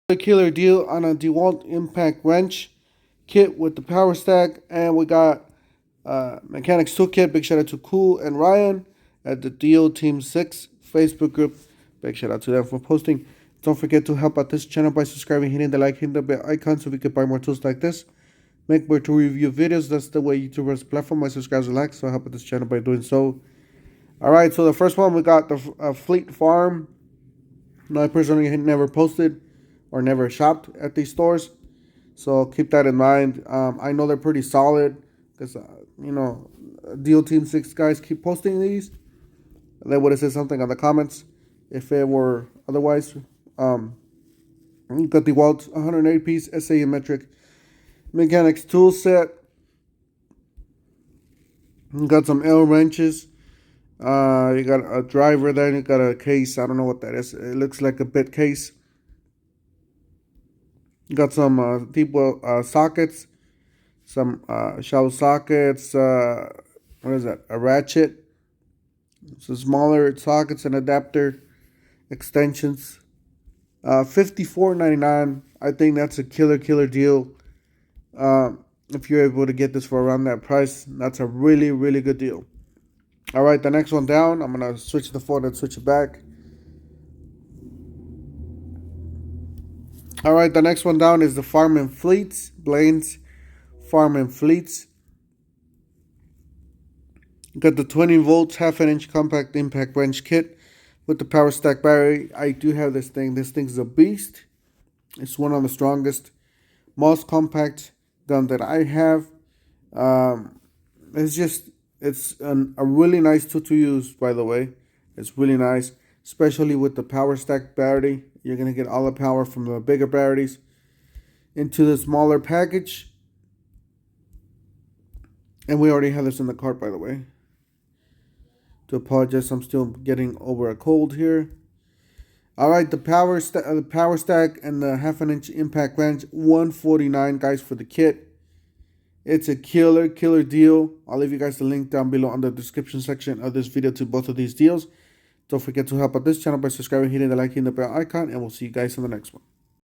A killer deal on a Dewalt impact wrench kit with the power stack, and we got mechanics toolkit. Big shout out to Cool and Ryan at the Deal Team 6 Facebook group. Big shout out to them for posting. Don't forget to help out this channel by subscribing, hitting the like, hitting the bell icon so we can buy more tools like this. Make more to review videos. That's the way YouTubers platform my subscribers like, so help out this channel by doing so. Alright, so the first one we got the Fleet Farm. I personally had never posted or never shopped at these stores, so keep that in mind. I know they're pretty solid because Deal Team 6 guys keep posting these. They would have said something on the comments if it were otherwise. Got the Dewalt 180 piece SAE metric mechanics tool set. Got some L wrenches. You got a driver there. You got a case. I don't know what that is. It looks like a bit case. Got some deep well sockets, some shallow sockets. What is that? A ratchet. Some smaller sockets and adapter extensions. $54.99. I think that's a killer deal. If you're able to get this for around that price, that's a really good deal. All right, the next one down. I'm gonna switch the phone and switch it back. All right, the next one down is the Farm and Fleets, Blaine's Farm and Fleets. Got the 20 volts, half an inch compact impact wrench kit with the power stack battery. I do have this thing. This thing's a beast. It's one of the strongest, most compact gun that I have. It's a really nice tool to use, by the way. It's really nice, especially with the power stack battery. You're going to get all the power from the bigger batteries into the smaller package. And we already have this in the cart, by the way. To apologize, I'm still getting over a cold here. All right, the power stack and the half an inch impact wrench, $149, guys, for the kit. It's a killer deal. I'll leave you guys the link down below on the description section of this video to both of these deals. Don't forget to help out this channel by subscribing, hitting the like, hitting the bell icon, and we'll see you guys in the next one.